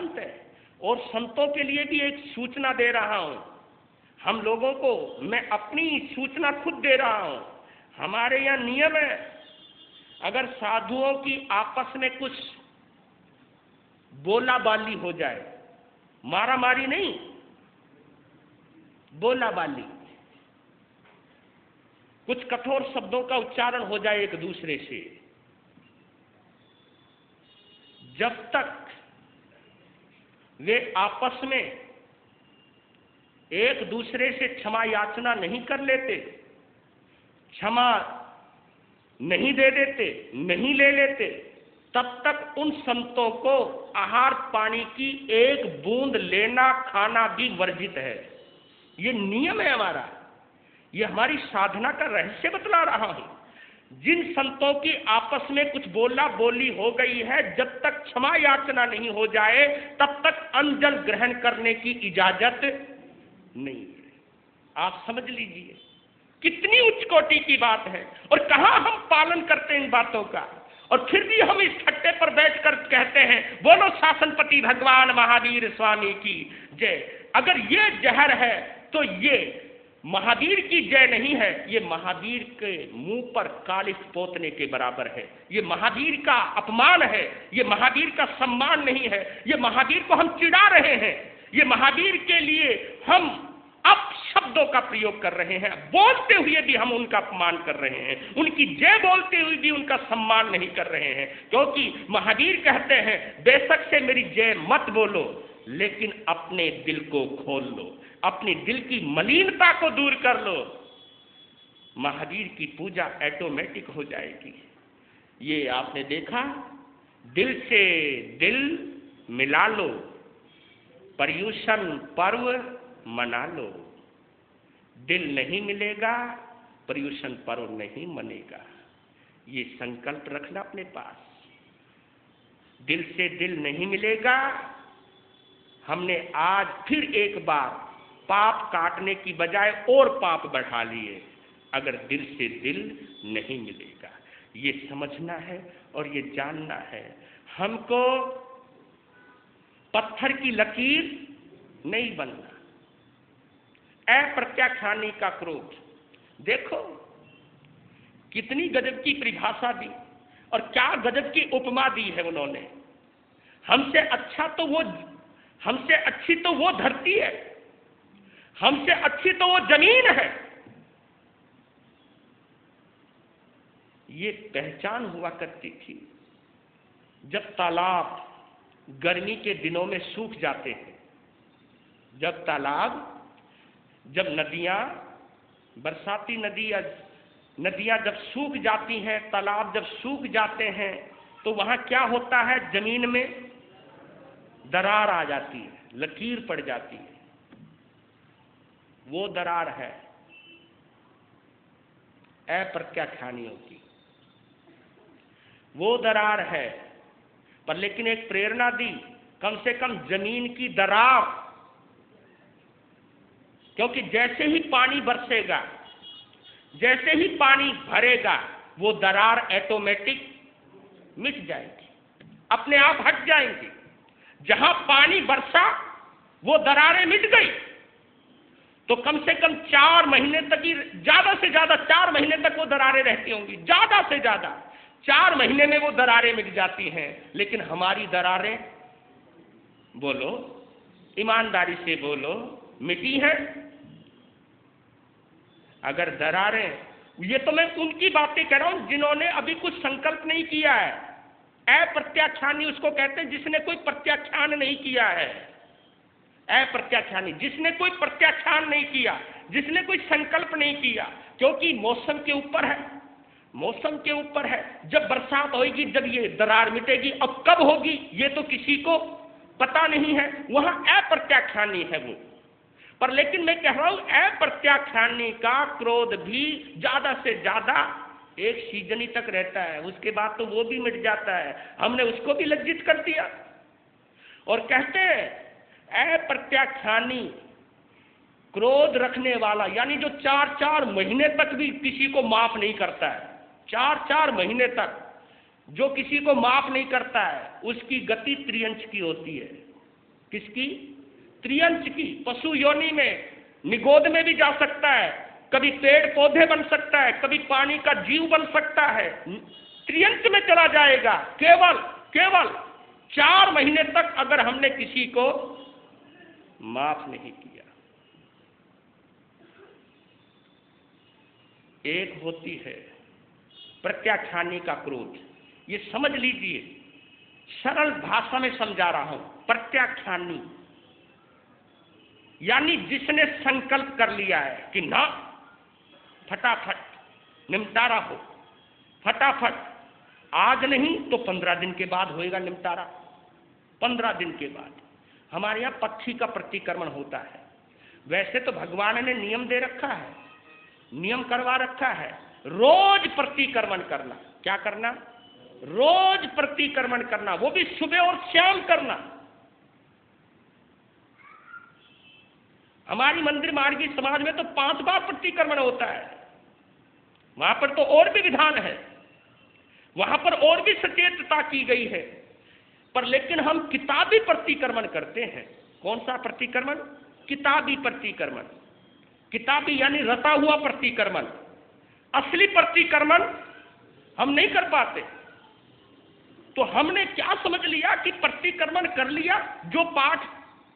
सिद्धांत है। और संतों के लिए भी एक सूचना दे रहा हूं, हम लोगों को मैं अपनी सूचना खुद दे रहा हूं। हमारे यहाँ नियम है, अगर साधुओं की आपस में कुछ बोला बाली हो जाए, मारा मारी नहीं, बोला बाली, कुछ कठोर शब्दों का उच्चारण हो जाए एक दूसरे से, जब तक वे आपस में एक दूसरे से क्षमा याचना नहीं कर लेते, क्षमा नहीं दे देते, नहीं ले लेते, तब तक उन संतों को आहार पानी की एक बूंद लेना खाना भी वर्जित है। ये नियम है हमारा, ये हमारी साधना का रहस्य बतला रहा हूं। जिन संतों की आपस में कुछ बोला बोली हो गई है, जब तक क्षमा याचना नहीं हो जाए तब तक अन्न ग्रहण करने की इजाजत नहीं है। आप समझ लीजिए कितनी उच्च कोटि की बात है, और कहां हम पालन करते हैं इन बातों का। और फिर भी हम इस खट्टे पर बैठकर कहते हैं बोलो शासनपति भगवान महावीर स्वामी की जय। अगर ये जहर है तो ये महावीर की जय नहीं है, ये महावीर के मुंह पर कालिख पोतने के बराबर है। ये महावीर का अपमान है, ये महावीर का सम्मान नहीं है। ये महावीर को हम चिढ़ा रहे हैं, ये महावीर के लिए हम अपशब्दों का प्रयोग कर रहे हैं, बोलते हुए भी हम उनका अपमान कर रहे हैं, उनकी जय बोलते हुए भी उनका सम्मान नहीं कर रहे हैं। क्योंकि महावीर कहते हैं बेशक से मेरी जय मत बोलो, लेकिन अपने दिल को खोल लो, अपने दिल की मलिनता को दूर कर लो, महावीर की पूजा ऑटोमेटिक हो जाएगी। ये आपने देखा, दिल से दिल मिला लो, पर्युषण पर्व मना लो। दिल नहीं मिलेगा, पर्युषण पर्व नहीं मनेगा। ये संकल्प रखना अपने पास। दिल से दिल नहीं मिलेगा। हमने आज फिर एक बार पाप काटने की बजाय और पाप बढ़ा लिए, अगर दिल से दिल नहीं मिलेगा। ये समझना है और ये जानना है। हमको पत्थर की लकीर नहीं बनना। अप्रत्याख्यानी का क्रोध, देखो कितनी गजब की परिभाषा दी और क्या गजब की उपमा दी है उन्होंने। हमसे अच्छा तो वो, हमसे अच्छी तो वो धरती है, हमसे अच्छी तो वो जमीन है। ये पहचान हुआ करती थी। जब तालाब गर्मी के दिनों में सूख जाते हैं, जब तालाब, जब नदियां, बरसाती नदियां जब सूख जाती हैं, तालाब जब सूख जाते हैं, तो वहां क्या होता है, जमीन में दरार आ जाती है, लकीर पड़ जाती है। वो दरार है अप्रत्याख्यानियों की, वो दरार है। पर लेकिन एक प्रेरणा दी, कम से कम जमीन की दरार, क्योंकि जैसे ही पानी बरसेगा, जैसे ही पानी भरेगा, वो दरार ऑटोमेटिक मिट जाएगी, अपने आप हट जाएंगी। जहां पानी बरसा वो दरारें मिट गई, तो कम से कम 4 महीने तक ही, ज्यादा से ज्यादा 4 महीने तक वो दरारें रहती होंगी, ज्यादा से ज्यादा 4 महीने में वो दरारें मिट जाती हैं। लेकिन हमारी दरारें, बोलो ईमानदारी से बोलो, मिटी है? अगर दरारें, ये तो मैं उनकी बातें कह रहा हूं जिन्होंने अभी कुछ संकल्प नहीं किया है। अप्रत्याख्यानी उसको कहते हैं जिसने कोई प्रत्याख्यान नहीं किया है। अप्रत्याख्यानी, जिसने कोई प्रत्याख्यान नहीं किया, जिसने कोई संकल्प नहीं किया। क्योंकि मौसम के ऊपर है, मौसम के ऊपर है। जब बरसात होगी, जब ये दरार मिटेगी, अब कब होगी ये तो किसी को पता नहीं है, वहां अप्रत्याख्यानी है वो। पर लेकिन मैं कह रहा हूं अप्रत्याख्यानी का क्रोध भी ज्यादा से ज्यादा एक सीजन ही तक रहता है, उसके बाद तो वो भी मिट जाता है। हमने उसको भी लज्जित कर दिया। और कहते हैं अप्रत्याख्यानी क्रोध रखने वाला, यानी जो 4-4 महीने तक भी किसी को माफ नहीं करता है, 4-4 महीने तक जो किसी को माफ नहीं करता है, उसकी गति त्रियंश की होती है। किसकी? त्रियंच की। पशु योनि में, निगोद में भी जा सकता है, कभी पेड़ पौधे बन सकता है, कभी पानी का जीव बन सकता है, त्रियंच में चला जाएगा। केवल 4 महीने तक अगर हमने किसी को माफ नहीं किया। एक होती है प्रत्याख्यानी का क्रोध। ये समझ लीजिए, सरल भाषा में समझा रहा हूं। प्रत्याख्यानी यानी जिसने संकल्प कर लिया है कि ना, फटाफट निमटारा हो, फटाफट, आज नहीं तो 15 दिन के बाद होएगा निमटारा। 15 दिन के बाद हमारे यहाँ पक्षी का प्रतिक्रमण होता है। वैसे तो भगवान ने नियम दे रखा है, नियम करवा रखा है, रोज प्रतिक्रमण करना। क्या करना? रोज प्रतिक्रमण करना, वो भी सुबह और शाम करना। हमारी मंदिर मार्गी समाज में तो 5 बार प्रतिक्रमण होता है। वहां पर तो और भी विधान है, वहां पर और भी सचेतता की गई है। पर लेकिन हम किताबी प्रतिक्रमण करते हैं। कौन सा प्रतिक्रमण? किताबी प्रतिक्रमण। किताबी यानी रटा हुआ प्रतिक्रमण। असली प्रतिक्रमण हम नहीं कर पाते। तो हमने क्या समझ लिया कि प्रतिक्रमण कर लिया, जो पाठ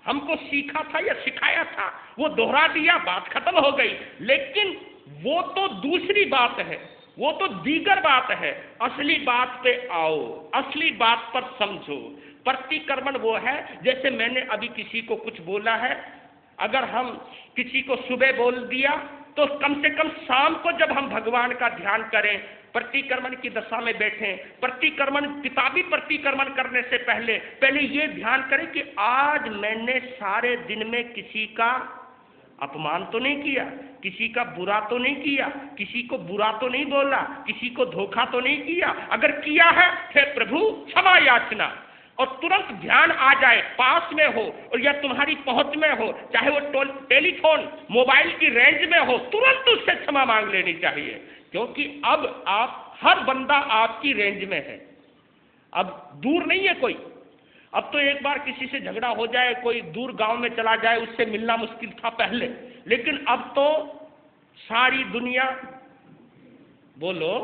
हमको सीखा था या सिखाया था वो दोहरा दिया, बात खत्म हो गई। लेकिन वो तो दूसरी बात है, वो तो दीगर बात है। असली बात पे आओ, असली बात पर समझो। प्रतिक्रमण वो है, जैसे मैंने अभी किसी को कुछ बोला है, अगर हम किसी को सुबह बोल दिया तो कम से कम शाम को जब हम भगवान का ध्यान करें, प्रतिक्रमण की दशा में बैठें, प्रतिक्रमण, किताबी प्रतिक्रमण करने से पहले ये ध्यान करें कि आज मैंने सारे दिन में किसी का अपमान तो नहीं किया, किसी का बुरा तो नहीं किया, किसी को बुरा तो नहीं बोला, किसी को धोखा तो नहीं किया। अगर किया है, हे प्रभु क्षमा याचना। और तुरंत ध्यान आ जाए, पास में हो और या तुम्हारी पहुंच में हो, चाहे वो टेलीफोन मोबाइल की रेंज में हो, तुरंत उससे क्षमा मांग लेनी चाहिए। क्योंकि अब आप, हर बंदा आपकी रेंज में है, अब दूर नहीं है कोई। अब तो एक बार किसी से झगड़ा हो जाए, कोई दूर गांव में चला जाए, उससे मिलना मुश्किल था पहले, लेकिन अब तो सारी दुनिया, बोलो,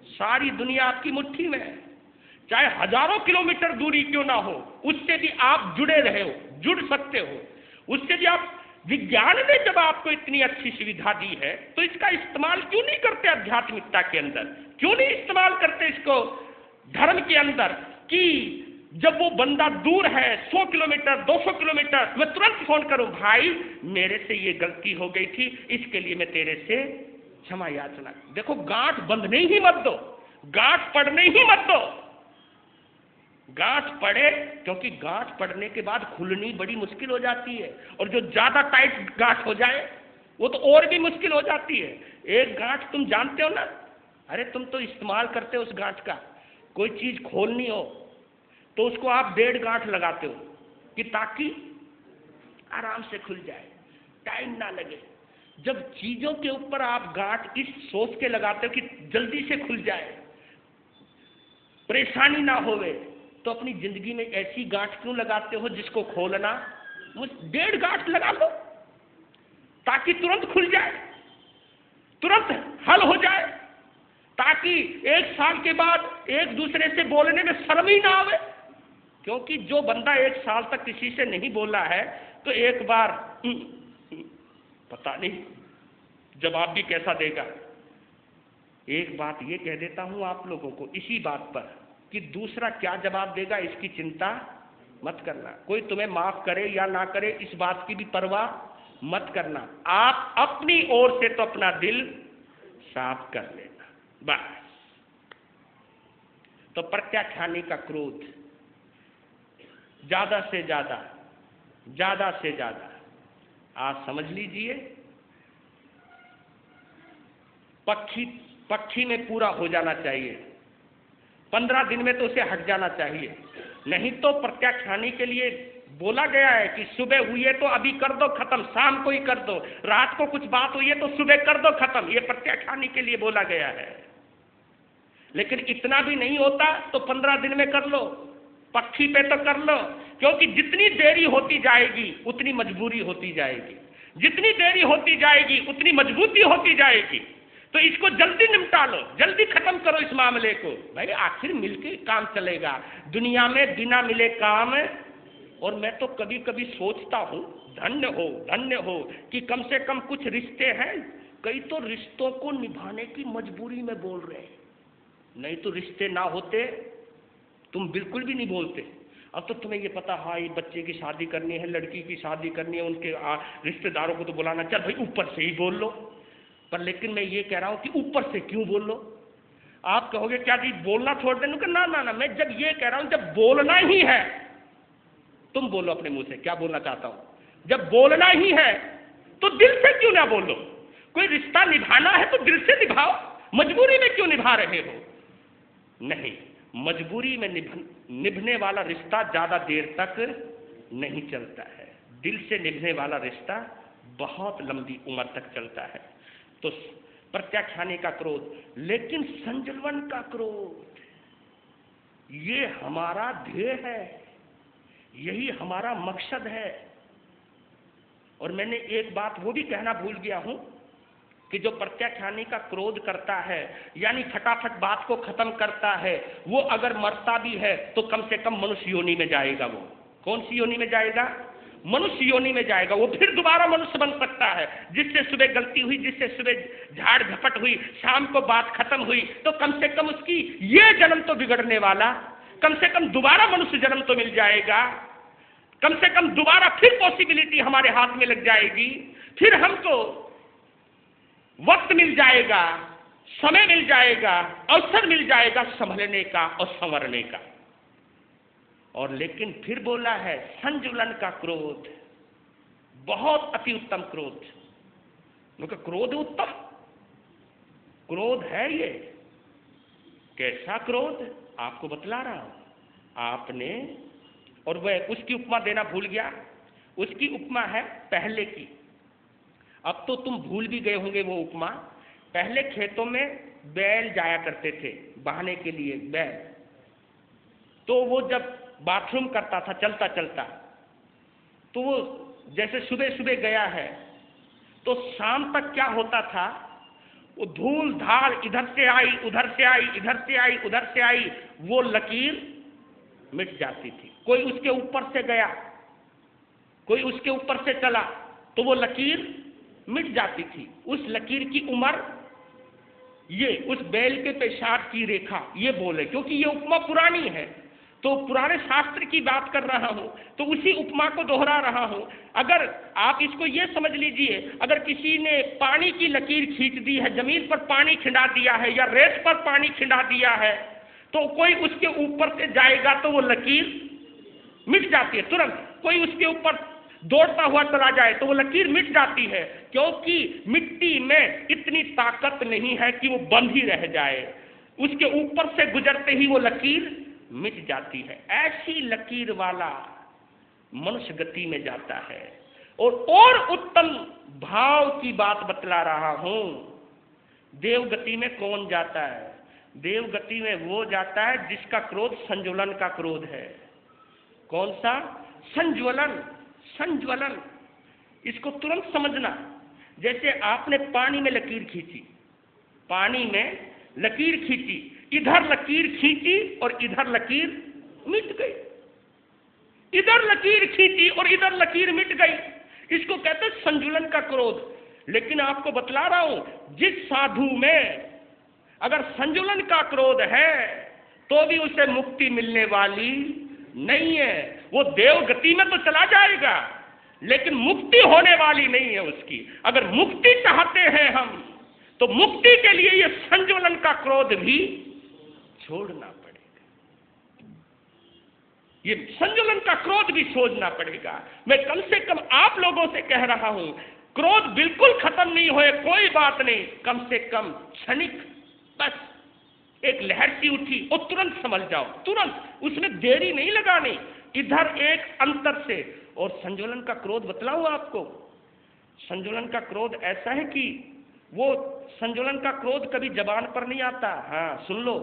सारी दुनिया आपकी मुट्ठी में है। चाहे हजारों किलोमीटर दूरी क्यों ना हो, उससे भी आप जुड़े रहे हो, जुड़ सकते हो उससे भी आप। विज्ञान ने जब आपको इतनी अच्छी सुविधा दी है तो इसका इस्तेमाल क्यों नहीं करते? आध्यात्मिकता के अंदर क्यों नहीं इस्तेमाल करते इसको? धर्म के अंदर, कि जब वो बंदा दूर है 100 किलोमीटर 200 किलोमीटर, मैं तुरंत फोन करूं, भाई मेरे से ये गलती हो गई थी, इसके लिए मैं तेरे से क्षमा याचना। देखो, गांठ बंधने ही मत दो, गांठ पड़ने ही मत दो। गांठ पड़े, क्योंकि गांठ पड़ने के बाद खुलनी बड़ी मुश्किल हो जाती है, और जो ज्यादा टाइट गांठ हो जाए वो तो और भी मुश्किल हो जाती है। एक गांठ तुम जानते हो ना, अरे तुम तो इस्तेमाल करते हो उस गांठ का, कोई चीज खोलनी हो तो उसको आप 1.5 गांठ लगाते हो कि ताकि आराम से खुल जाए, टाइम ना लगे। जब चीजों के ऊपर आप गांठ इस सोच के लगाते हो कि जल्दी से खुल जाए, परेशानी ना होवे, तो अपनी जिंदगी में ऐसी गांठ क्यों लगाते हो जिसको खोलना? 1.5 गांठ लगा लो ताकि तुरंत खुल जाए, तुरंत हल हो जाए, ताकि 1 साल के बाद एक दूसरे से बोलने में शर्म ही ना आवे। क्योंकि जो बंदा 1 साल तक किसी से नहीं बोला है तो एक बार पता नहीं जवाब भी कैसा देगा। एक बात ये कह देता हूं आप लोगों को इसी बात पर कि दूसरा क्या जवाब देगा इसकी चिंता मत करना। कोई तुम्हें माफ करे या ना करे इस बात की भी परवाह मत करना। आप अपनी ओर से तो अपना दिल साफ कर लेना, बस। तो प्रत्याख्यानी का क्रोध ज्यादा से ज्यादा आप समझ लीजिए, पक्षी में पूरा हो जाना चाहिए। 15 दिन में तो उसे हट जाना चाहिए। नहीं तो प्रत्याख्यानी के लिए बोला गया है कि सुबह हुई है तो अभी कर दो खत्म, शाम को ही कर दो, रात को कुछ बात हुई है तो सुबह कर दो खत्म, ये प्रत्याख्यानी के लिए बोला गया है। लेकिन इतना भी नहीं होता तो 15 दिन में कर लो, पक्की पे तो कर लो, क्योंकि जितनी देरी होती जाएगी उतनी मजबूरी होती जाएगी, जितनी देरी होती जाएगी उतनी मजबूती होती जाएगी। तो इसको जल्दी निपटा लो, जल्दी खत्म करो इस मामले को। भाई आखिर मिलके काम चलेगा, दुनिया में बिना मिले काम। और मैं तो कभी कभी सोचता हूँ धन्य हो कि कम से कम कुछ रिश्ते हैं, कई तो रिश्तों को निभाने की मजबूरी में बोल रहे हैं, नहीं तो रिश्ते ना होते तुम बिल्कुल भी नहीं बोलते। अब तो तुम्हें ये पता, हाँ ये बच्चे की शादी करनी है, लड़की की शादी करनी है, उनके रिश्तेदारों को तो बुलाना, चल भाई ऊपर से ही बोल लो। पर लेकिन मैं ये कह रहा हूँ कि ऊपर से क्यों बोल लो। आप कहोगे क्या जी बोलना छोड़ देना, ना ना ना, मैं जब ये कह रहा हूँ जब बोलना ही है, तुम बोलो अपने मुंह से क्या बोलना चाहता हूँ। जब बोलना ही है तो दिल से क्यों ना बोलो। कोई रिश्ता निभाना है तो दिल से निभाओ, मजबूरी में क्यों निभा रहे हो। नहीं, मजबूरी में निभने वाला रिश्ता ज्यादा देर तक नहीं चलता है, दिल से निभने वाला रिश्ता बहुत लंबी उम्र तक चलता है। तो प्रत्याख्याने का क्रोध, लेकिन संजलवन का क्रोध, ये हमारा ध्येय है, यही हमारा मकसद है। और मैंने एक बात वो भी कहना भूल गया हूं कि जो प्रत्याख्यानी का क्रोध करता है, यानी फटाफट बात को खत्म करता है, वो अगर मरता भी है तो कम से कम मनुष्य योनि में जाएगा। वो कौन सी योनि में जाएगा? मनुष्य योनि में जाएगा। वो फिर दोबारा मनुष्य बन सकता है। जिससे सुबह गलती हुई, जिससे सुबह झाड़ झपट हुई, शाम को बात खत्म हुई, तो कम से कम उसकी ये जन्म तो बिगड़ने वाला, कम से कम दोबारा मनुष्य जन्म तो मिल जाएगा, कम से कम दोबारा फिर पॉसिबिलिटी हमारे हाथ में लग जाएगी, फिर हमको वक्त मिल जाएगा, समय मिल जाएगा, अवसर मिल जाएगा संभलने का और संवरने का। और लेकिन फिर बोला है संजुलन का क्रोध, बहुत अति उत्तम क्रोध। क्योंकि क्रोध उत्तम क्रोध है। ये कैसा क्रोध आपको बतला रहा हूं। आपने, और वह उसकी उपमा देना भूल गया, उसकी उपमा है पहले की। अब तो तुम भूल भी गए होंगे वो उपमा। पहले खेतों में बैल जाया करते थे बहाने के लिए, बैल। तो वो जब बाथरूम करता था चलता चलता, तो वो जैसे सुबह सुबह गया है तो शाम तक क्या होता था, वो धूल धार इधर से आई उधर से आई, इधर से आई उधर से आई, वो लकीर मिट जाती थी। कोई उसके ऊपर से गया, कोई उसके ऊपर से चला, तो वो लकीर मिट जाती थी। उस लकीर की उम्र ये उस बैल के पेशाब की रेखा, ये बोले, क्योंकि ये उपमा पुरानी है तो पुराने शास्त्र की बात कर रहा हूं, तो उसी उपमा को दोहरा रहा हूं। अगर आप इसको ये समझ लीजिए, अगर किसी ने पानी की लकीर खींच दी है, जमीन पर पानी खिंडा दिया है या रेत पर पानी खिंडा दिया है, तो कोई उसके ऊपर से जाएगा तो वो लकीर मिट जाती है तुरंत। कोई उसके ऊपर दौड़ता हुआ चला जाए तो वो लकीर मिट जाती है, क्योंकि मिट्टी में इतनी ताकत नहीं है कि वो बंद ही रह जाए, उसके ऊपर से गुजरते ही वो लकीर मिट जाती है। ऐसी लकीर वाला मनुष्य गति में जाता है। और उत्तम भाव की बात बतला रहा हूं। देव गति में कौन जाता है? देव गति में वो जाता है जिसका क्रोध संज्वलन का क्रोध है। कौन सा? संज्वलन। संज्वलन, इसको तुरंत समझना। जैसे आपने पानी में लकीर खींची, पानी में लकीर खींची, इधर लकीर खींची और इधर लकीर मिट गई, इधर लकीर खींची और इधर लकीर मिट गई। इसको कहते हैं संजुलन का क्रोध। लेकिन आपको बतला रहा हूं, जिस साधु में अगर संजुलन का क्रोध है तो भी उसे मुक्ति मिलने वाली नहीं है। वो देव गति में तो चला जाएगा लेकिन मुक्ति होने वाली नहीं है उसकी। अगर मुक्ति चाहते हैं हम तो मुक्ति के लिए ये संजुलन का क्रोध भी छोड़ना पड़ेगा, ये संजुलन का क्रोध भी छोड़ना पड़ेगा। मैं कम से कम आप लोगों से कह रहा हूं, क्रोध बिल्कुल खत्म नहीं होए कोई बात नहीं, कम से कम क्षणिक, बस एक लहर सी उठी और तुरंत समझ जाओ, तुरंत, उसमें देरी नहीं लगानी, इधर एक अंतर से। और संजुलन का क्रोध बतलाऊं आपको, संजुलन का क्रोध ऐसा है कि वो संजुलन का क्रोध कभी जबान पर नहीं आता। हाँ सुन लो,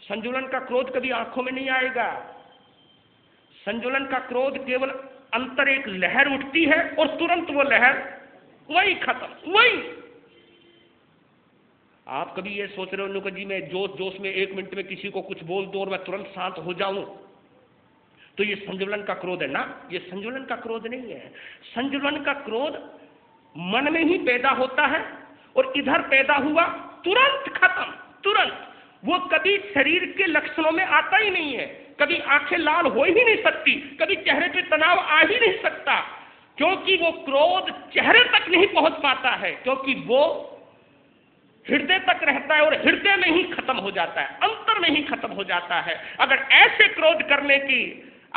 संजुलन का क्रोध कभी आंखों में नहीं आएगा, संजुलन का क्रोध केवल अंतर एक लहर उठती है और तुरंत वो लहर वही खत्म, वही। आप कभी ये सोच रहे हो जी मैं जोश जोश में 1 मिनट में किसी को कुछ बोल दूं और मैं तुरंत शांत हो जाऊं, तो ये संजुलन का क्रोध है ना? ये संजुलन का क्रोध नहीं है। संजुलन का क्रोध मन में ही पैदा होता है और इधर पैदा हुआ तुरंत खत्म, तुरंत। वो कभी शरीर के लक्षणों में आता ही नहीं है, कभी आंखें लाल हो ही नहीं सकती, कभी चेहरे पे तनाव आ ही नहीं सकता, क्योंकि वो क्रोध चेहरे तक नहीं पहुंच पाता है, क्योंकि वो हृदय तक रहता है और हृदय में ही खत्म हो जाता है, अंतर में ही खत्म हो जाता है। अगर ऐसे क्रोध करने की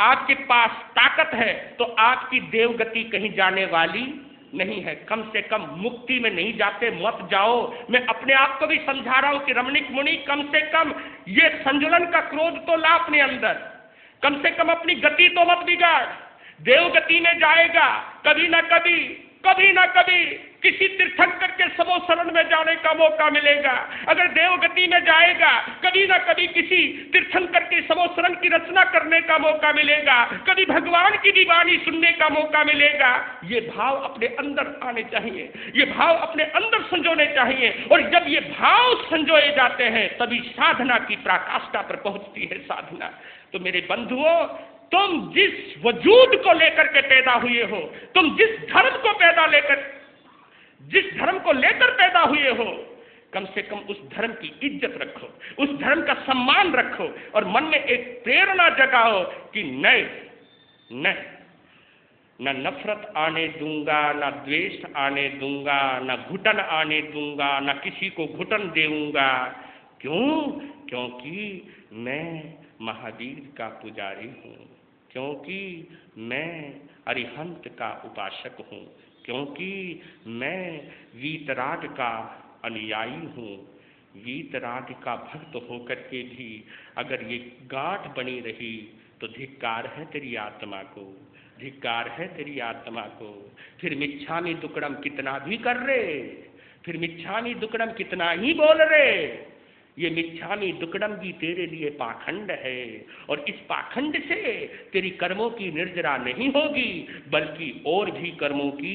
आपके पास ताकत है तो आपकी देवगति कहीं जाने वाली नहीं है, कम से कम मुक्ति में नहीं जाते, मत जाओ। मैं अपने आप को भी समझा रहा हूं कि रमणीक मुनि कम से कम ये संजुलन का क्रोध तो ला अपने अंदर, कम से कम अपनी गति तो मत बिगाड़। देवगति में जाएगा कभी ना कभी, कभी ना कभी किसी तीर्थंकर के समो शरण में जाने का मौका मिलेगा। अगर देवगति में जाएगा कभी ना कभी किसी तीर्थंकर के समो शरण की रचना करने का मौका मिलेगा, कभी भगवान की दीवानी सुनने का मौका मिलेगा। ये भाव अपने अंदर आने चाहिए, ये भाव अपने अंदर संजोने चाहिए, और जब ये भाव संजोए जाते हैं तभी साधना की पराकाष्ठा पर पहुंचती है साधना। तो मेरे बंधुओं, तुम जिस वजूद को लेकर के पैदा हुए हो, तुम जिस धर्म को लेकर पैदा हुए हो, कम से कम उस धर्म की इज्जत रखो, उस धर्म का सम्मान रखो, और मन में एक प्रेरणा जगाओ कि नहीं, न नफरत आने दूंगा, न द्वेष आने दूंगा, न घुटन आने दूंगा, न किसी को घुटन देऊंगा। क्यों? क्योंकि मैं महावीर का पुजारी हूँ, क्योंकि मैं अरिहंत का उपासक हूँ, क्योंकि मैं वीतराग का अनुयायी हूँ। वीतराग का भक्त होकर के भी अगर ये गांठ बनी रही तो धिक्कार है तेरी आत्मा को, धिक्कार है तेरी आत्मा को। फिर मिच्छामी दुक्कडम कितना भी कर रे, फिर मिच्छामी दुक्कडम कितना ही बोल रे, ये मिच्छामी दुक्कडम भी तेरे लिए पाखंड है, और इस पाखंड से तेरी कर्मों की निर्जरा नहीं होगी, बल्कि और भी कर्मों की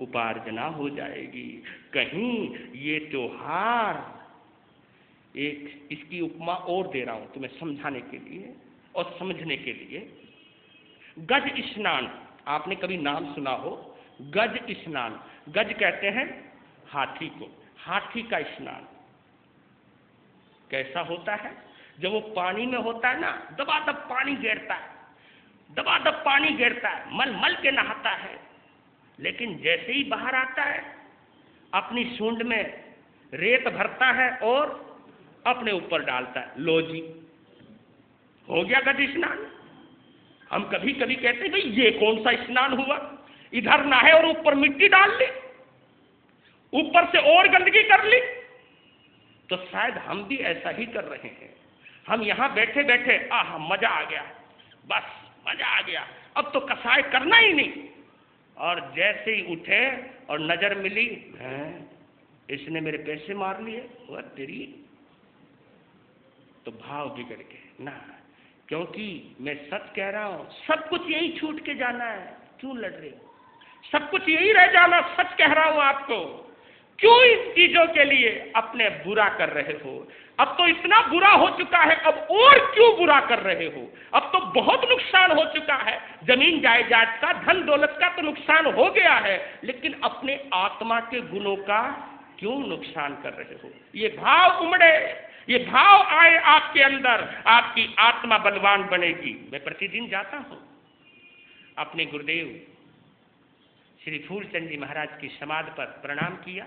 उपार्जना हो जाएगी। कहीं ये त्योहार, एक इसकी उपमा और दे रहा हूं तुम्हें समझाने के लिए और समझने के लिए। गज स्नान, आपने कभी नाम सुना हो? गज स्नान, गज कहते हैं हाथी को, हाथी का स्नान कैसा होता है? जब वो पानी में होता है ना, दबादब पानी गिरता है, दबादब पानी गिरता है, मल मल के नहाता है, लेकिन जैसे ही बाहर आता है अपनी सूंड में रेत भरता है और अपने ऊपर डालता है। लो जी, हो गया गज स्नान। हम कभी कभी कहते हैं भाई ये कौन सा स्नान हुआ, इधर नहाए और ऊपर मिट्टी डाल ली, ऊपर से और गंदगी कर ली। तो शायद हम भी ऐसा ही कर रहे हैं। हम यहाँ बैठे बैठे आह मजा आ गया, बस मजा आ गया, अब तो कसाय करना ही नहीं, और जैसे ही उठे और नजर मिली, इसने मेरे पैसे मार लिए, वह तेरी, तो भाव बिगड़ गए ना। क्योंकि मैं सच कह रहा हूं, सब कुछ यही छूट के जाना है, क्यों लड़ रहे हो? सब कुछ यही रह जाना, सच कह रहा हूं आपको। क्यों इन चीजों के लिए अपने बुरा कर रहे हो? अब तो इतना बुरा हो चुका है, अब और क्यों बुरा कर रहे हो? अब तो बहुत नुकसान हो चुका है, जमीन जायदाद का, धन दौलत का तो नुकसान हो गया है, लेकिन अपने आत्मा के गुणों का क्यों नुकसान कर रहे हो? ये भाव उमड़े, ये भाव आए आपके अंदर, आपकी आत्मा बलवान बनेगी। मैं प्रतिदिन जाता हूं अपने गुरुदेव श्री फूलचंद जी महाराज की समाधि पर प्रणाम किया,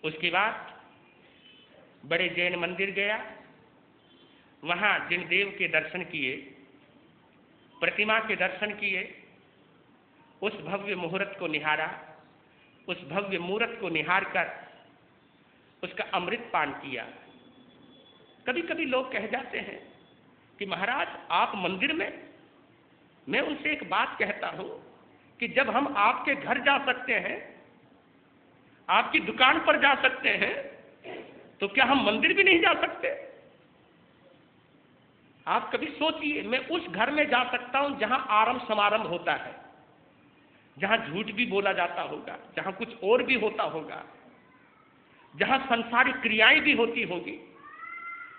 उसके बाद बड़े जैन मंदिर गया, वहां जिन देव के दर्शन किए, प्रतिमा के दर्शन किए, उस भव्य मुहूर्त को निहारा, उस भव्य मूर्त को निहार कर उसका अमृत पान किया। कभी कभी लोग कह जाते हैं कि महाराज आप मंदिर में, मैं उनसे एक बात कहता हूं कि जब हम आपके घर जा सकते हैं, आपकी दुकान पर जा सकते हैं, तो क्या हम मंदिर भी नहीं जा सकते? आप कभी सोचिए, मैं उस घर में जा सकता हूं जहां आरंभ समारंभ होता है, जहां झूठ भी बोला जाता होगा, जहां कुछ और भी होता होगा, जहां संसारिक क्रियाएं भी होती होगी।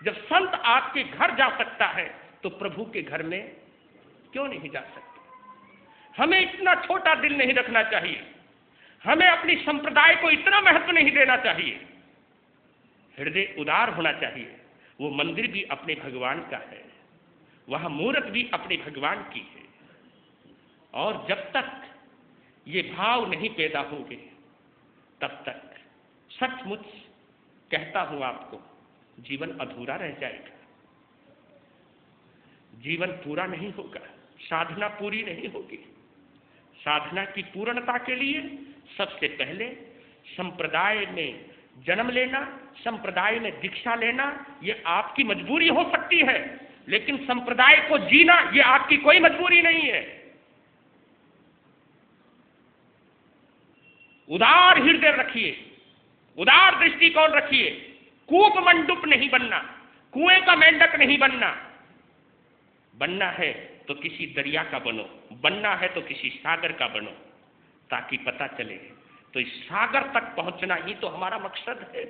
जब संत आपके घर जा सकता है तो प्रभु के घर में क्यों नहीं जा सकते? हमें इतना छोटा दिल नहीं रखना चाहिए, हमें अपनी संप्रदाय को इतना महत्व नहीं देना चाहिए। हृदय उदार होना चाहिए। वो मंदिर भी अपने भगवान का है, वह मूर्त भी अपने भगवान की है। और जब तक ये भाव नहीं पैदा होंगे तब तक सचमुच कहता हूं आपको, जीवन अधूरा रह जाएगा, जीवन पूरा नहीं होगा, साधना पूरी नहीं होगी। साधना की पूर्णता के लिए सबसे पहले संप्रदाय में जन्म लेना, संप्रदाय में दीक्षा लेना, ये आपकी मजबूरी हो सकती है, लेकिन संप्रदाय को जीना ये आपकी कोई मजबूरी नहीं है। उदार हृदय रखिए, उदार दृष्टिकोण रखिए। कूप मंडूप नहीं बनना, कुएं का मेंढक नहीं बनना। बनना है तो किसी दरिया का बनो, बनना है तो किसी सागर का बनो, ताकि पता चले तो इस सागर तक पहुंचना ही तो हमारा मकसद है,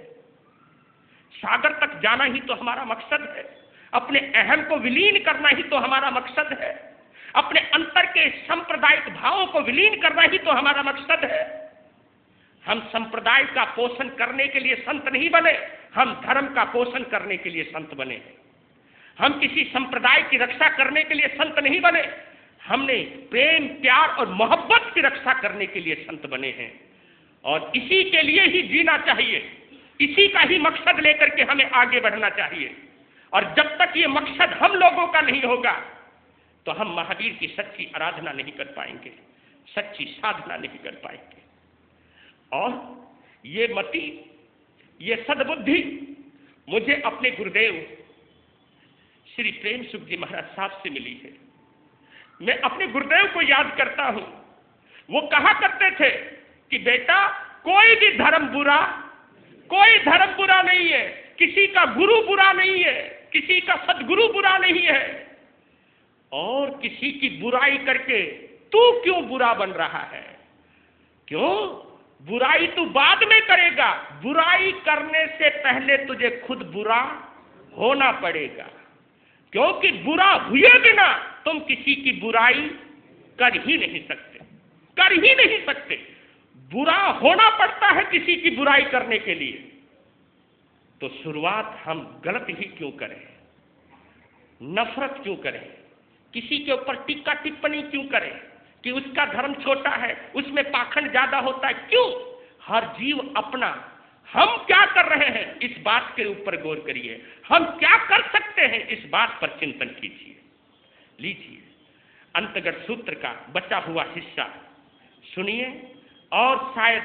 सागर तक जाना ही तो हमारा मकसद है, अपने अहम को विलीन करना ही तो हमारा मकसद है, अपने अंतर के सांप्रदायिक भावों को विलीन करना ही तो हमारा मकसद है। हम संप्रदाय का पोषण करने के लिए संत नहीं बने, हम धर्म का पोषण करने के लिए संत बने हैं। हम किसी संप्रदाय की रक्षा करने के लिए संत नहीं बने, हमने प्रेम प्यार और मोहब्बत की रक्षा करने के लिए संत बने हैं। और इसी के लिए ही जीना चाहिए, इसी का ही मकसद लेकर के हमें आगे बढ़ना चाहिए। और जब तक ये मकसद हम लोगों का नहीं होगा तो हम महावीर की सच्ची आराधना नहीं कर पाएंगे, सच्ची साधना नहीं कर पाएंगे। और ये मति, ये सद्बुद्धि मुझे अपने गुरुदेव श्री प्रेम सुख जी महाराज साहब से मिली है। मैं अपने गुरुदेव को याद करता हूं, वो कहा करते थे कि बेटा कोई भी धर्म बुरा, कोई धर्म बुरा नहीं है, किसी का गुरु बुरा नहीं है, किसी का सदगुरु बुरा नहीं है, और किसी की बुराई करके तू क्यों बुरा बन रहा है? क्यों? बुराई तू बाद में करेगा, बुराई करने से पहले तुझे खुद बुरा होना पड़ेगा, क्योंकि बुरा हुए बिना तुम किसी की बुराई कर ही नहीं सकते, कर ही नहीं सकते। बुरा होना पड़ता है किसी की बुराई करने के लिए। तो शुरुआत हम गलत ही क्यों करें, नफरत क्यों करें, किसी के ऊपर टीका टिप्पणी क्यों करें कि उसका धर्म छोटा है, उसमें पाखंड ज्यादा होता है? क्यों? हर जीव अपना। हम क्या कर रहे हैं इस बात के ऊपर गौर करिए, हम क्या कर सकते हैं इस बात पर चिंतन कीजिए। लीजिए अंतगढ़ सूत्र का बचा हुआ हिस्सा सुनिए, और शायद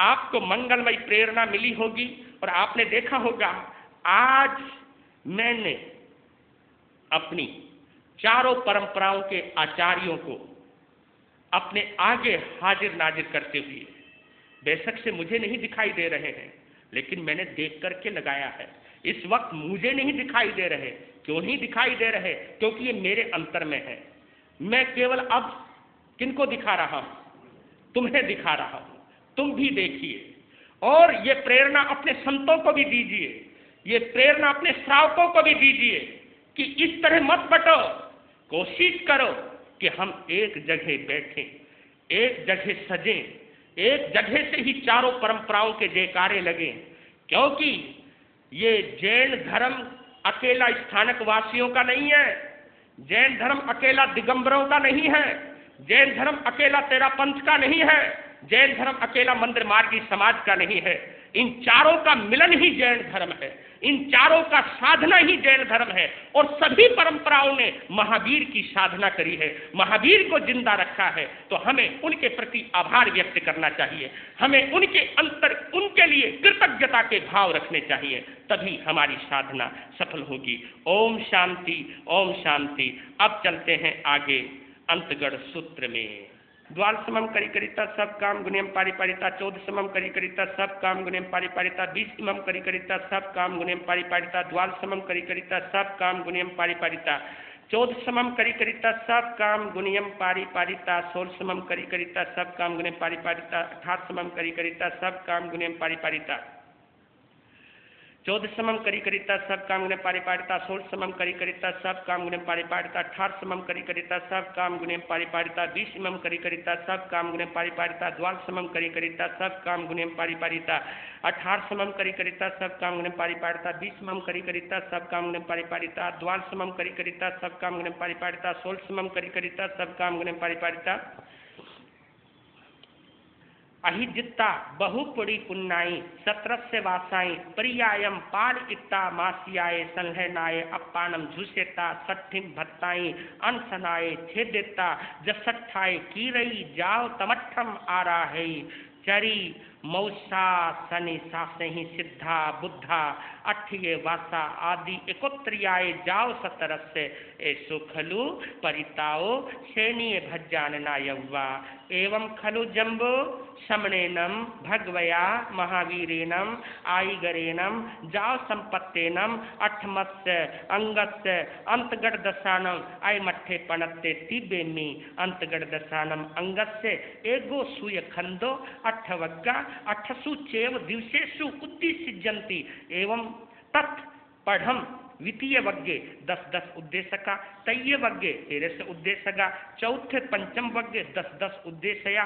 आपको मंगलमय प्रेरणा मिली होगी। और आपने देखा होगा आज मैंने अपनी चारों परंपराओं के आचार्यों को अपने आगे हाजिर नाजिर करते हुए, बेशक से मुझे नहीं दिखाई दे रहे हैं, लेकिन मैंने देख करके लगाया है। इस वक्त मुझे नहीं दिखाई दे रहे। क्यों नहीं दिखाई दे रहे? क्योंकि ये मेरे अंतर में है। मैं केवल अब किनको दिखा रहा हूं? तुम्हें दिखा रहा हूं। तुम भी देखिए, और ये प्रेरणा अपने संतों को भी दीजिए, ये प्रेरणा अपने श्रावकों को भी दीजिए कि इस तरह मत बटो। कोशिश करो कि हम एक जगह बैठें, एक जगह सजें, एक जगह से ही चारों परंपराओं के जयकारे लगें। क्योंकि ये जैन धर्म अकेला स्थानक वासियों का नहीं है, जैन धर्म अकेला दिगंबरों का नहीं है, जैन धर्म अकेला तेरा पंथ का नहीं है, जैन धर्म अकेला मंदिर मार्गी समाज का नहीं है। इन चारों का मिलन ही जैन धर्म है, इन चारों का साधना ही जैन धर्म है। और सभी परंपराओं ने महावीर की साधना करी है, महावीर को जिंदा रखा है। तो हमें उनके प्रति आभार व्यक्त करना चाहिए, हमें उनके अंतर, उनके लिए कृतज्ञता के भाव रखने चाहिए, तभी हमारी साधना सफल होगी। ओम शांति, ओम शांति। अब चलते हैं आगे अंतगढ़ सूत्र में। द्वाल समम करी करिता सब काम गुणियम पारिपारिता, 14 समम करी करिता सब काम गुणियम पारिपारिता, 20 इमम करी करिता सब काम गुणियम पारिपारिता, द्वाल समम करी करिता सब काम गुणियम पारिपारिता, 14 समम करी करिता सब काम गुणियम पारिपारिता, 16 समम करी करिता सब काम गुणियम पारिपारिता, 18 समम करी करिता सब काम गुणियम पारिपारिता, 14 समम करी करिता सब काम गुणियम पारिपारिता, 16 समम करी करिता सब काम गुणियम पारिपारिता, 18 समम करी करिता सब काम गुणियम पारिपारिता, 20 इमम करी करिता सब काम गुणियम पारिपारिता, द्वाल समम करी करिता सब काम गुणियम पारिपारिता, 18 समम करी करिता सब काम गुणियम पारिपारिता, 20 समम करी करिता सब काम गुणियम पारिपारिता, द्वाल समम करी करिता सब काम गुणियम पारिपारिता, 16 समम करी करिता सब काम गुणियम पारिपारिता, अहिजित्ता बहुपुड़ी पुन्नाई 17 से वासाई परियायम पाल इत्ता मासियाए संलहनाए अपानम झुसेता सठिम भत्ताई अनसनाए छेदेता जसठाए कीरई जाओ तमठम आरा है चरी मौसा सनि सासहि सिद्धा बुद्धा अठ्ये वासा आदि एकोत्रियाए जाओ सतरस से ऐसो खलु परिताओ सेनीय भज्जानना यौवा एवं खलु जम्बो समणेनम भगवया महावीरेनम आईगरेनम जाओ संपत्तेनम अठमस्य अंगस्य अंतगढ़ दशानम आई मठ्ठे पणत्ते तिबेमी अंतगढ़ दशानम अंगस्य एगो सूय खंदो अठवग्गा अठसु चेव दिवसेषु उद्दिश्यन्ति एवं तत् पढ़म द्वितीय वग्गे 10-10 उद्देशका तय्य वग्गे 13 उद्देशका चौथे पंचम वग्गे 10-10 उद्देशया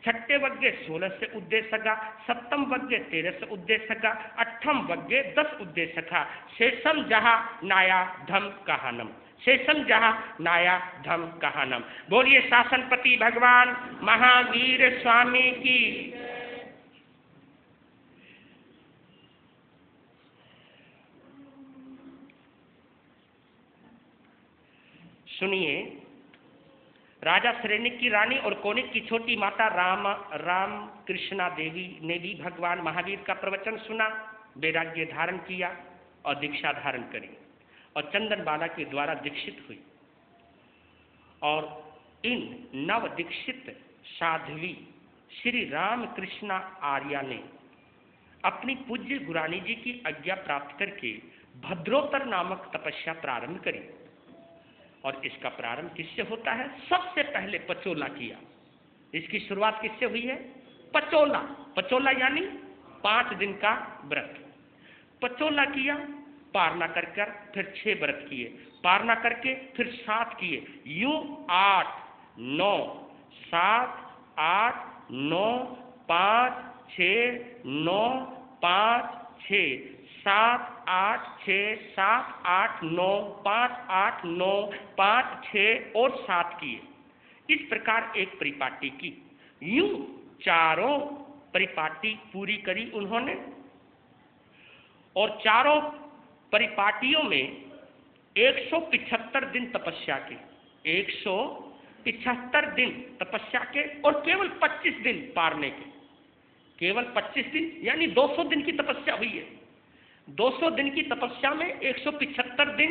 छठे वग्गे 16 से उद्देशका सप्तम वग्गे 13 से उद्देशका अठम वग्गे 10 उद्देशका शेषम जहा नाया धम कहानम शेषम जहा नाया धम कहानम। बोलिए शासनपति भगवान महावीर स्वामी की। सुनिए, राजा श्रेणिक की रानी और कोनिक की छोटी माता राम कृष्णा देवी ने भी भगवान महावीर का प्रवचन सुना, वैराग्य धारण किया और दीक्षा धारण करी और चंदन बाला के द्वारा दीक्षित हुई। और इन नव दीक्षित साध्वी श्री राम कृष्णा आर्या ने अपनी पूज्य गुरानी जी की आज्ञा प्राप्त करके भद्रोत्तर नामक तपस्या प्रारंभ करी। और इसका प्रारंभ किससे होता है? सबसे पहले पचोला किया। इसकी शुरुआत किससे हुई है? पचोला। पचोला यानी 5 दिन का व्रत। पचोला किया, पारना कर फिर 6 व्रत किए, पारना करके फिर 7 किए, यूं 8 9 7 8 9 5 6 9 5 6 7 8 6 7 8 9 5 8 9 5 6 और 7 किए। इस प्रकार एक परिपाटी की। यूं चारों परिपाटी पूरी करी उन्होंने। और चारों परिपाटियों में 175 दिन तपस्या के, 175 दिन तपस्या के और केवल 25 दिन पारने के। केवल 25 दिन यानी 200 दिन की तपस्या हुई है। 200 दिन की तपस्या में 175 दिन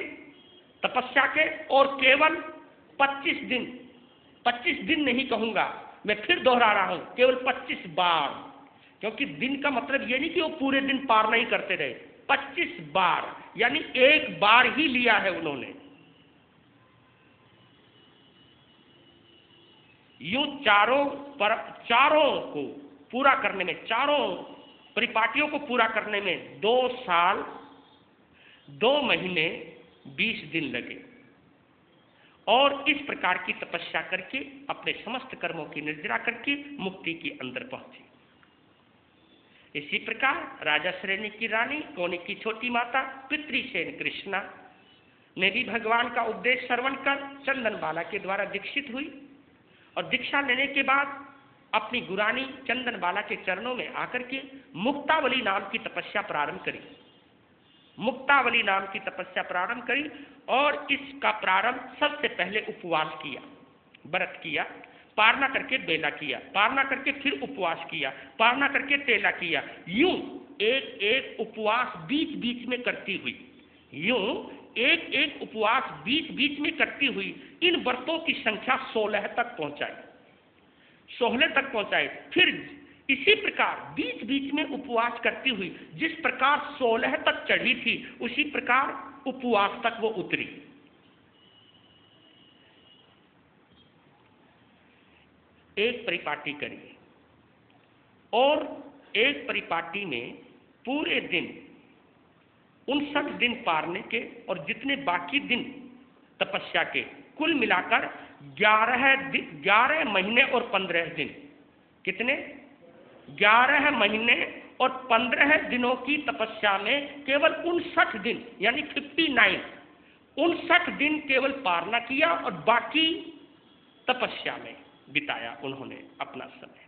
तपस्या के और केवल 25 दिन, 25 दिन नहीं कहूंगा, मैं फिर दोहरा रहा हूं, केवल 25 बार, क्योंकि दिन का मतलब ये नहीं कि वो पूरे दिन पार नहीं करते रहे। 25 बार यानी एक बार ही लिया है उन्होंने। यूं चारों को पूरा करने में, चारों परिपाटियों को पूरा करने में 2 साल 2 महीने 20 दिन लगे। और इस प्रकार की तपस्या करके अपने समस्त कर्मों की निर्जरा करके मुक्ति के अंदर पहुंचे। इसी प्रकार राजा श्रेणी की रानी, कोनिक की छोटी माता पितृसेन कृष्णा ने भी भगवान का उपदेश श्रवण कर चंदनबाला के द्वारा दीक्षित हुई। और दीक्षा लेने के बाद अपनी गुरानी चंदनबाला के चरणों में आकर के मुक्तावली नाम की तपस्या प्रारंभ करी। मुक्तावली नाम की तपस्या प्रारंभ करी और इसका प्रारंभ सबसे पहले उपवास किया, व्रत किया, पारना करके बेला किया, पारना करके फिर उपवास किया, पारना करके तेला किया। यूं एक एक उपवास बीच बीच में करती हुई, यूं एक एक उपवास बीच बीच में करती हुई इन व्रतों की संख्या 16 तक पहुंचाई। 16 तक पहुंचाए। फिर इसी प्रकार बीच बीच में उपवास करती हुई जिस प्रकार 16 तक चढ़ी थी उसी प्रकार उपवास तक वो उतरी। एक परिपाटी करिए और एक परिपाटी में पूरे दिन 59 दिन पारने के और जितने बाकी दिन तपस्या के कुल मिलाकर 11 महीने और 15 दिन। कितने? 11 महीने और 15 दिनों की तपस्या में केवल 59 दिन यानी 59 दिन केवल पारना किया और बाकी तपस्या में बिताया उन्होंने अपना समय।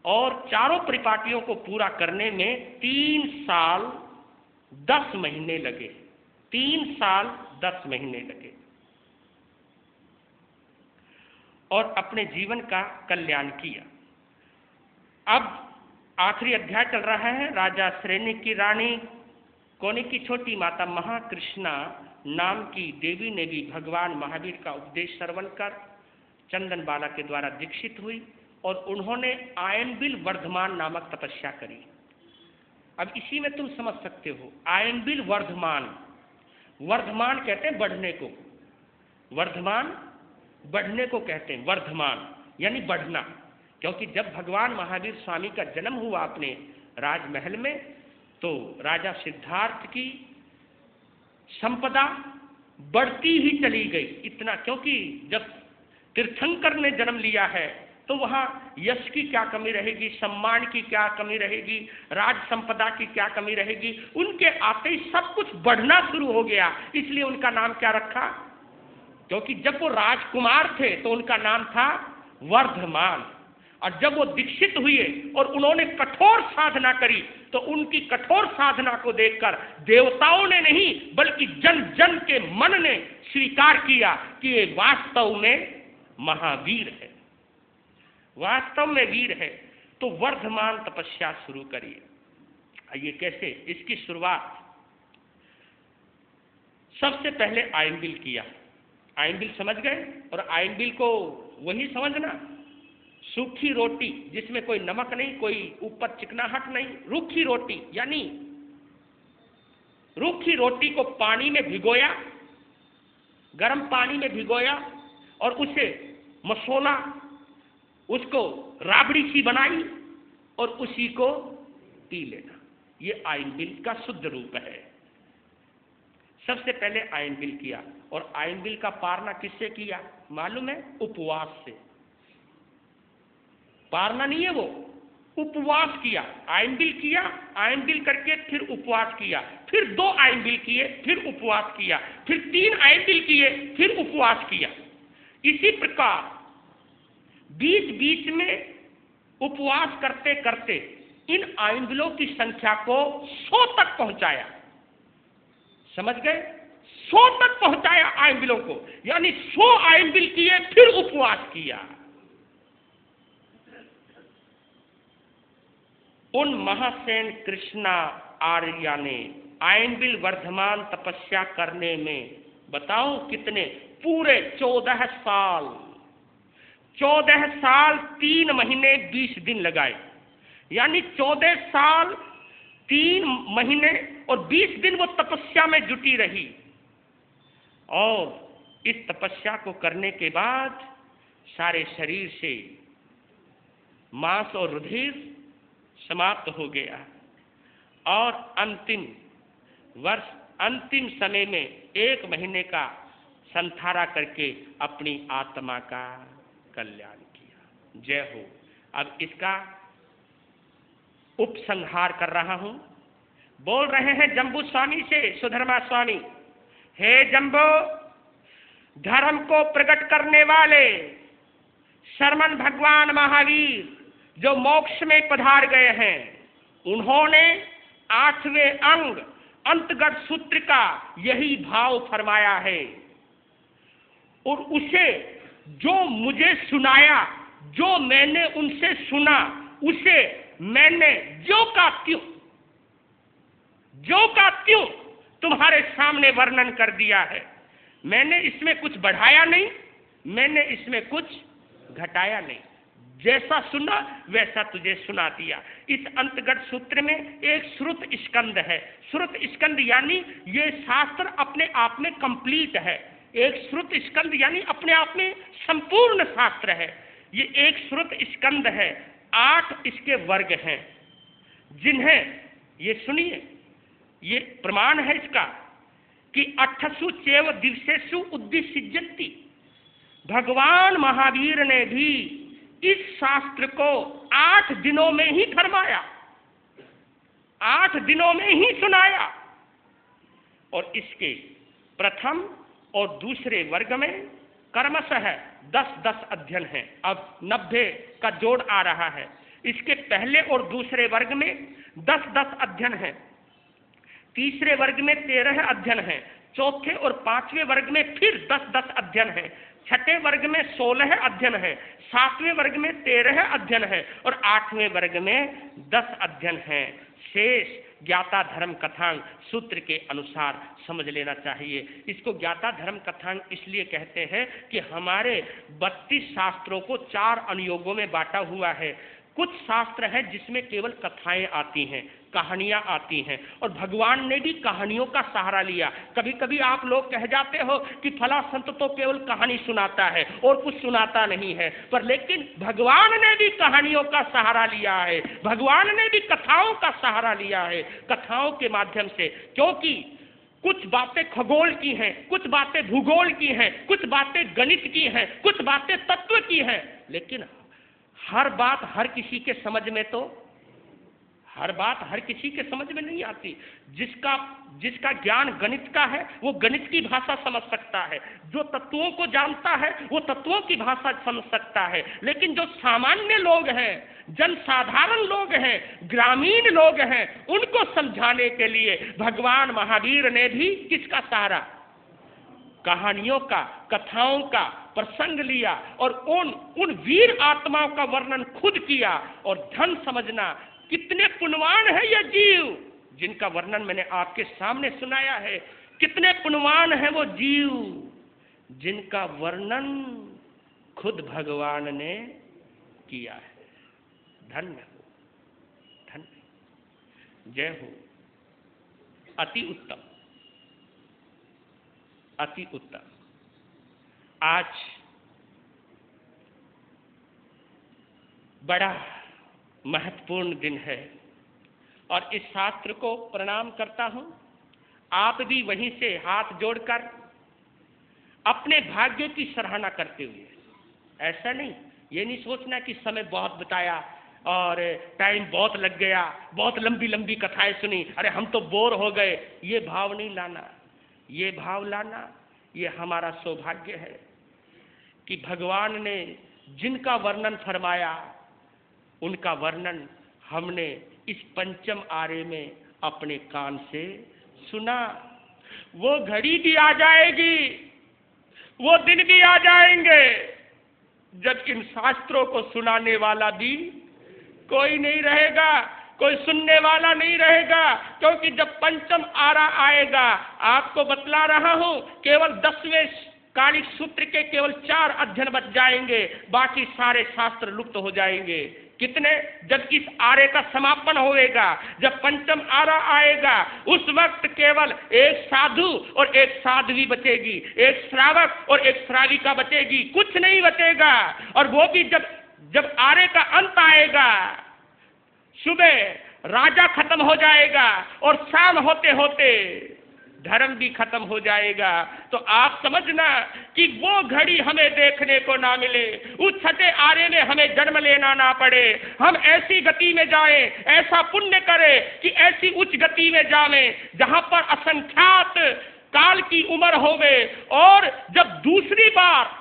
और चारों परिपाटियों को पूरा करने में 3 साल 10 महीने लगे। 3 साल 10 महीने लगे और अपने जीवन का कल्याण किया। अब आखिरी अध्याय चल रहा है। राजा श्रेणी की रानी कोनी की छोटी माता महाकृष्णा नाम की देवी ने भी भगवान महावीर का उपदेश श्रवण कर चंदन बाला के द्वारा दीक्षित हुई और उन्होंने आयनबिल वर्धमान नामक तपस्या करी। अब इसी में तुम समझ सकते हो, आयनबिल वर्धमान, वर्धमान कहते हैं बढ़ने को, वर्धमान बढ़ने को कहते हैं, वर्धमान यानी बढ़ना। क्योंकि जब भगवान महावीर स्वामी का जन्म हुआ अपने राजमहल में तो राजा सिद्धार्थ की संपदा बढ़ती ही चली गई। इतना क्योंकि जब तीर्थंकर ने जन्म लिया है तो वहाँ यश की क्या कमी रहेगी, सम्मान की क्या कमी रहेगी, राज संपदा की क्या कमी रहेगी। उनके आते ही सब कुछ बढ़ना शुरू हो गया। इसलिए उनका नाम क्या रखा? क्योंकि जब वो राजकुमार थे तो उनका नाम था वर्धमान, और जब वो दीक्षित हुए और उन्होंने कठोर साधना करी तो उनकी कठोर साधना को देखकर देवताओं ने नहीं बल्कि जन जन के मन ने स्वीकार किया कि ये वास्तव में महावीर है, वास्तव में वीर है। तो वर्धमान तपस्या शुरू करिए। ये कैसे? इसकी शुरुआत सबसे पहले आयनबिल किया। आयनबिल समझ गए? और आयनबिल को वही समझना, सूखी रोटी जिसमें कोई नमक नहीं, कोई ऊपर चिकनाहट नहीं, रूखी रोटी यानी रूखी रोटी को पानी में भिगोया, गर्म पानी में भिगोया और उसे मसोला, उसको राबड़ी सी बनाई और उसी को पी लेना। ये आयनबिल का शुद्ध रूप है। सबसे पहले आयनबिल किया और आयनबिल का पारना किससे किया मालूम है? उपवास से। पारना नहीं है, वो उपवास किया। आयनबिल किया, आयनबिल करके फिर उपवास किया, फिर 2 आयनबिल किए, फिर उपवास किया, फिर 3 आयनबिल किए, फिर उपवास किया। इसी प्रकार बीच बीच में उपवास करते करते इन आयनबिलों की संख्या को 100 तक पहुंचाया। समझ गए? 100 तक पहुंचाया आयनबिलों को, यानी 100 आयनबिल किए फिर उपवास किया। उन महासेन कृष्णा आर्या ने आयनबिल वर्धमान तपस्या करने में बताओ कितने? पूरे 14 साल 3 महीने 20 दिन लगाए। यानी 14 साल 3 महीने और 20 दिन वो तपस्या में जुटी रही। और इस तपस्या को करने के बाद सारे शरीर से मांस और रुधिर समाप्त हो गया और अंतिम समय में 1 महीने का संथारा करके अपनी आत्मा का कल्याण किया। जय हो। अब इसका उपसंहार कर रहा हूं। बोल रहे हैं जम्बू स्वामी से सुधर्मा स्वामी, हे जम्बो, धर्म को प्रकट करने वाले शर्मन भगवान महावीर जो मोक्ष में पधार गए हैं, उन्होंने 8वें अंग अंतगत सूत्र का यही भाव फरमाया है और उसे जो मुझे सुनाया, जो मैंने उनसे सुना, उसे मैंने जो का त्यों तुम्हारे सामने वर्णन कर दिया है। मैंने इसमें कुछ बढ़ाया नहीं, मैंने इसमें कुछ घटाया नहीं, जैसा सुना वैसा तुझे सुना दिया। इस अंतगत सूत्र में एक श्रुत स्कंद है। श्रुत स्कंद यानी ये शास्त्र अपने आप में कंप्लीट है। एक श्रुत स्कंद यानी अपने आप में संपूर्ण शास्त्र है। ये एक श्रुत स्कंद है, 8 इसके वर्ग हैं, जिन्हें ये सुनिए, ये प्रमाण है इसका कि 8सु चैव दिवसेषु उद्दिश्यन्ति। भगवान महावीर ने भी इस शास्त्र को 8 दिनों में ही फरमाया, 8 दिनों में ही सुनाया। और इसके प्रथम और दूसरे वर्ग में कर्मशः 10-10 अध्ययन हैं। अब 90 का जोड़ आ रहा है। इसके पहले और दूसरे वर्ग में 10-10 अध्ययन हैं। तीसरे वर्ग में 13 अध्ययन हैं। चौथे और पांचवें वर्ग में फिर 10-10 अध्ययन हैं। छठे वर्ग में 16 अध्ययन है। सातवें वर्ग में 13 अध्ययन है और 8वें वर्ग में 10 अध्ययन है। शेष ज्ञाता धर्म कथांग सूत्र के अनुसार समझ लेना चाहिए। इसको ज्ञाता धर्म कथांग इसलिए कहते हैं कि हमारे 32 शास्त्रों को 4 अनुयोगों में बांटा हुआ है। कुछ शास्त्र है जिसमें केवल कथाएं आती हैं, कहानियां आती हैं, और भगवान ने भी कहानियों का सहारा लिया। कभी कभी आप लोग कह जाते हो कि फला संत तो केवल कहानी सुनाता है और कुछ सुनाता नहीं है, पर लेकिन भगवान ने भी कहानियों का सहारा लिया है, भगवान ने भी कथाओं का सहारा लिया है। कथाओं के माध्यम से, क्योंकि कुछ बातें खगोल की हैं, कुछ बातें भूगोल की हैं, कुछ बातें गणित की हैं, कुछ बातें तत्व की हैं, लेकिन हर बात हर किसी के समझ में तो हर बात हर किसी के समझ में नहीं आती। जिसका ज्ञान गणित का है वो गणित की भाषा समझ सकता है, जो तत्वों को जानता है वो तत्वों की भाषा समझ सकता है। लेकिन जो सामान्य लोग हैं, जनसाधारण लोग हैं, ग्रामीण लोग हैं, उनको समझाने के लिए भगवान महावीर ने भी किसका सहारा? कहानियों का, कथाओं का प्रसंग लिया और उन वीर आत्माओं का वर्णन खुद किया। और धन समझना, कितने पुण्यवान है ये जीव जिनका वर्णन मैंने आपके सामने सुनाया है। कितने पुण्यवान है वो जीव जिनका वर्णन खुद भगवान ने किया है। धन्य हो, धन्य, जय हो। अति उत्तम, अति उत्तम। आज बड़ा महत्वपूर्ण दिन है और इस शास्त्र को प्रणाम करता हूं। आप भी वहीं से हाथ जोड़कर अपने भाग्य की सराहना करते हुए, ऐसा नहीं, ये नहीं सोचना कि समय बहुत बिताया और टाइम बहुत लग गया, बहुत लंबी लंबी कथाएं सुनी, अरे हम तो बोर हो गए, ये भाव नहीं लाना। ये भाव लाना, ये हमारा सौभाग्य है कि भगवान ने जिनका वर्णन फरमाया उनका वर्णन हमने इस पंचम आरे में अपने कान से सुना। वो घड़ी भी आ जाएगी, वो दिन भी आ जाएंगे जब इन शास्त्रों को सुनाने वाला भी कोई नहीं रहेगा, कोई सुनने वाला नहीं रहेगा। क्योंकि जब पंचम आरा आएगा, आपको बतला रहा हूं, केवल 10वें कालिक सूत्र के केवल 4 अध्ययन बच जाएंगे, बाकी सारे शास्त्र लुप्त हो जाएंगे। कितने? जब इस आरे का समापन होएगा, जब पंचम आरा आएगा, उस वक्त केवल एक साधु और एक साध्वी बचेगी, एक श्रावक और एक श्राविका बचेगी, कुछ नहीं बचेगा। और वो भी जब आरे का अंत आएगा, सुबह राजा खत्म हो जाएगा और शाम होते होते धर्म भी खत्म हो जाएगा। तो आप समझना कि वो घड़ी हमें देखने को ना मिले, उस छठे आरे में हमें जन्म लेना ना पड़े, हम ऐसी गति में जाएं, ऐसा पुण्य करें कि ऐसी उच्च गति में जाएं जहां पर असंख्यात काल की उम्र होवे। और जब दूसरी बार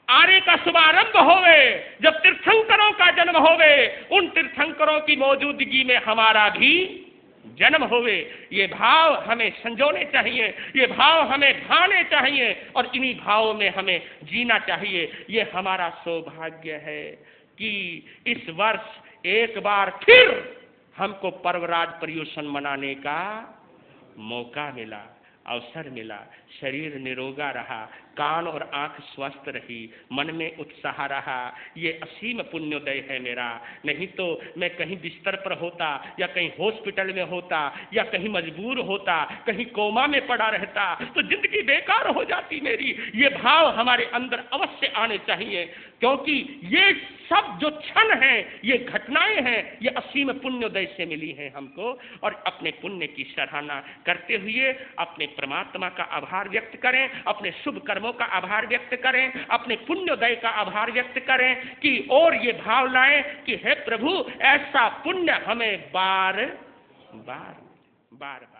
आर्य का शुभारंभ होवे, जब तीर्थंकरों का जन्म होवे, उन तीर्थंकरों की मौजूदगी में हमारा भी जन्म होवे। ये भाव हमें संजोने चाहिए, ये भाव हमें भाने चाहिए और इन्हीं भावों में हमें जीना चाहिए। ये हमारा सौभाग्य है कि इस वर्ष एक बार फिर हमको पर्वराज पर्युषण मनाने का मौका मिला। अवसर मिला, शरीर निरोगा रहा, कान और आंख स्वस्थ रही, मन में उत्साह रहा, ये असीम पुण्योदय है मेरा। नहीं तो मैं कहीं बिस्तर पर होता, या कहीं हॉस्पिटल में होता, या कहीं मजबूर होता, कहीं कोमा में पड़ा रहता, तो जिंदगी बेकार हो जाती मेरी। ये भाव हमारे अंदर अवश्य आने चाहिए, क्योंकि ये सब जो क्षण हैं, ये घटनाएं हैं, ये असीम पुण्योदय से मिली हैं हमको। और अपने पुण्य की सराहना करते हुए अपने परमात्मा का आभार व्यक्त करें, अपने शुभ कर्मों का आभार व्यक्त करें, अपने पुण्योदय का आभार व्यक्त करें कि और ये भाव लाएं कि हे प्रभु, ऐसा पुण्य हमें बार बार